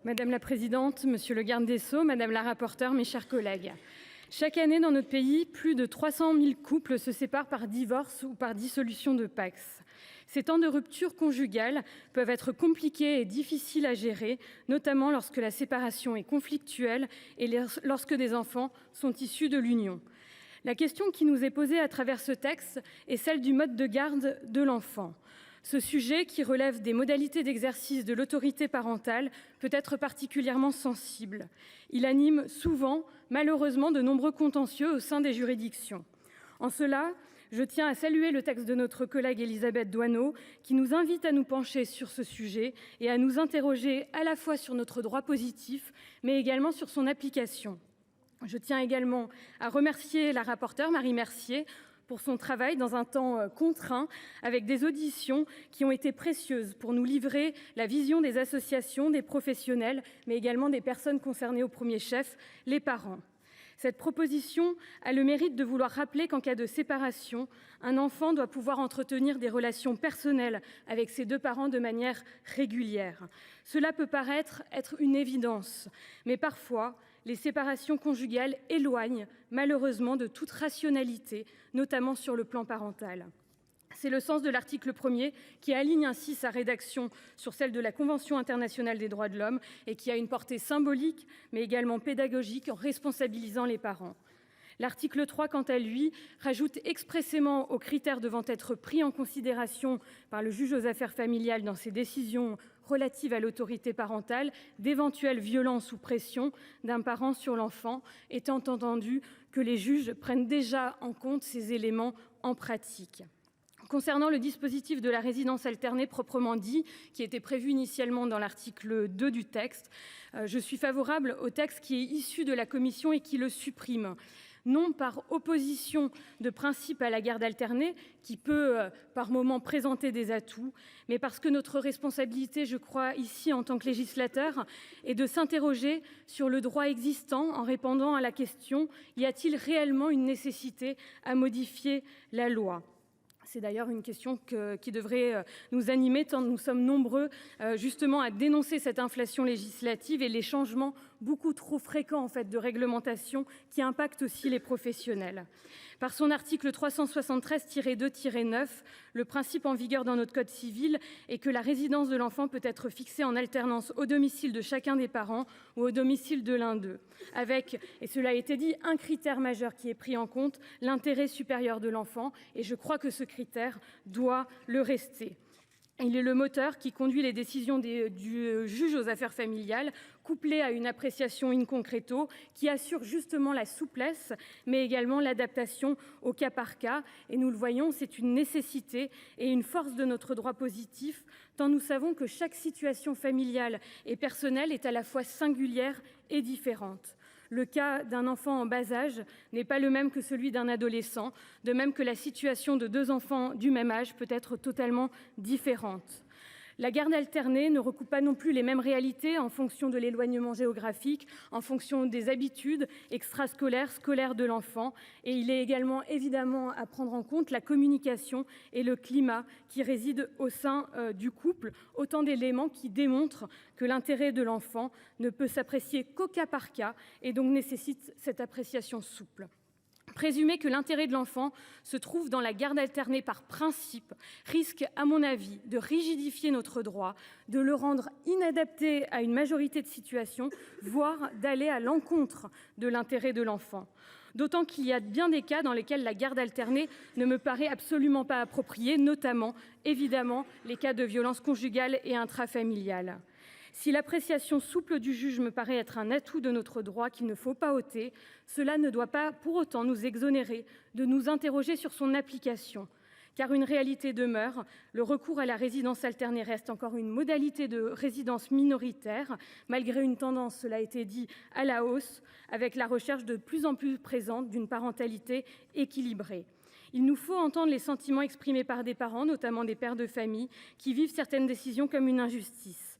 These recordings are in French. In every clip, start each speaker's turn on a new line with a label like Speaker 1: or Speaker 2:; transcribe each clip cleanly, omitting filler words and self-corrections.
Speaker 1: Madame la présidente, monsieur le garde des Sceaux, madame la rapporteure, mes chers collègues, chaque année dans notre pays, plus de 300 000 couples se séparent par divorce ou par dissolution de PACS. Ces temps de rupture conjugale peuvent être compliqués et difficiles à gérer, notamment lorsque la séparation est conflictuelle et lorsque des enfants sont issus de l'union. La question qui nous est posée à travers ce texte est celle du mode de garde de l'enfant. Ce sujet, qui relève des modalités d'exercice de l'autorité parentale, peut être particulièrement sensible. Il anime souvent, malheureusement, de nombreux contentieux au sein des juridictions. En cela, je tiens à saluer le texte de notre collègue Élisabeth Doineau, qui nous invite à nous pencher sur ce sujet et à nous interroger à la fois sur notre droit positif, mais également sur son application. Je tiens également à remercier la rapporteure Marie Mercier pour son travail dans un temps contraint, avec des auditions qui ont été précieuses pour nous livrer la vision des associations, des professionnels, mais également des personnes concernées au premier chef, les parents. Cette proposition a le mérite de vouloir rappeler qu'en cas de séparation, un enfant doit pouvoir entretenir des relations personnelles avec ses deux parents de manière régulière. Cela peut paraître être une évidence, mais parfois, les séparations conjugales éloignent malheureusement de toute rationalité, notamment sur le plan parental. C'est le sens de l'article 1er qui aligne ainsi sa rédaction sur celle de la Convention internationale des droits de l'homme et qui a une portée symbolique mais également pédagogique en responsabilisant les parents. L'article 3, quant à lui, rajoute expressément aux critères devant être pris en considération par le juge aux affaires familiales dans ses décisions relatives à l'autorité parentale d'éventuelles violences ou pressions d'un parent sur l'enfant, étant entendu que les juges prennent déjà en compte ces éléments en pratique. Concernant le dispositif de la résidence alternée proprement dit, qui était prévu initialement dans l'article 2 du texte, je suis favorable au texte qui est issu de la commission et qui le supprime. Non par opposition de principe à la garde alternée, qui peut par moments présenter des atouts, mais parce que notre responsabilité, je crois, ici en tant que législateur, est de s'interroger sur le droit existant en répondant à la question « Y a-t-il réellement une nécessité à modifier la loi ?» C'est d'ailleurs une question qui devrait nous animer tant nous sommes nombreux justement à dénoncer cette inflation législative et les changements beaucoup trop fréquents en fait de réglementation qui impactent aussi les professionnels. Par son article 373-2-9, le principe en vigueur dans notre code civil est que la résidence de l'enfant peut être fixée en alternance au domicile de chacun des parents ou au domicile de l'un d'eux, avec, et cela a été dit, un critère majeur qui est pris en compte, l'intérêt supérieur de l'enfant, et je crois que ce critère doit le rester. Il est le moteur qui conduit les décisions du juge aux affaires familiales, couplé à une appréciation in concreto qui assure justement la souplesse, mais également l'adaptation au cas par cas. Et nous le voyons, c'est une nécessité et une force de notre droit positif, tant nous savons que chaque situation familiale et personnelle est à la fois singulière et différente. Le cas d'un enfant en bas âge n'est pas le même que celui d'un adolescent, de même que la situation de deux enfants du même âge peut être totalement différente. La garde alternée ne recoupe pas non plus les mêmes réalités en fonction de l'éloignement géographique, en fonction des habitudes extrascolaires, scolaires de l'enfant. Et il est également évidemment à prendre en compte la communication et le climat qui résident au sein du couple, autant d'éléments qui démontrent que l'intérêt de l'enfant ne peut s'apprécier qu'au cas par cas et donc nécessite cette appréciation souple. Présumer que l'intérêt de l'enfant se trouve dans la garde alternée par principe risque, à mon avis, de rigidifier notre droit, de le rendre inadapté à une majorité de situations, voire d'aller à l'encontre de l'intérêt de l'enfant. D'autant qu'il y a bien des cas dans lesquels la garde alternée ne me paraît absolument pas appropriée, notamment, évidemment, les cas de violences conjugales et intrafamiliales. Si l'appréciation souple du juge me paraît être un atout de notre droit qu'il ne faut pas ôter, cela ne doit pas pour autant nous exonérer de nous interroger sur son application. Car une réalité demeure, le recours à la résidence alternée reste encore une modalité de résidence minoritaire, malgré une tendance, cela a été dit, à la hausse, avec la recherche de plus en plus présente d'une parentalité équilibrée. Il nous faut entendre les sentiments exprimés par des parents, notamment des pères de famille, qui vivent certaines décisions comme une injustice.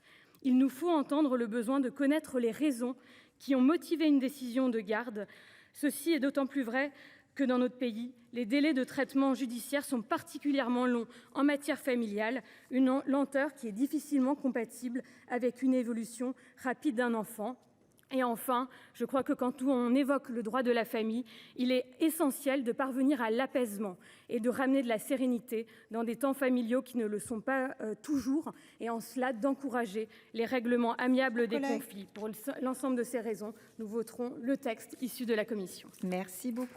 Speaker 1: Il nous faut entendre le besoin de connaître les raisons qui ont motivé une décision de garde. Ceci est d'autant plus vrai que dans notre pays, les délais de traitement judiciaire sont particulièrement longs en matière familiale, une lenteur qui est difficilement compatible avec une évolution rapide d'un enfant. Et enfin, je crois que quand on évoque le droit de la famille, il est essentiel de parvenir à l'apaisement et de ramener de la sérénité dans des temps familiaux qui ne le sont pas toujours, et en cela d'encourager les règlements amiables des conflits. Pour l'ensemble de ces raisons, nous voterons le texte issu de la commission.
Speaker 2: Merci beaucoup.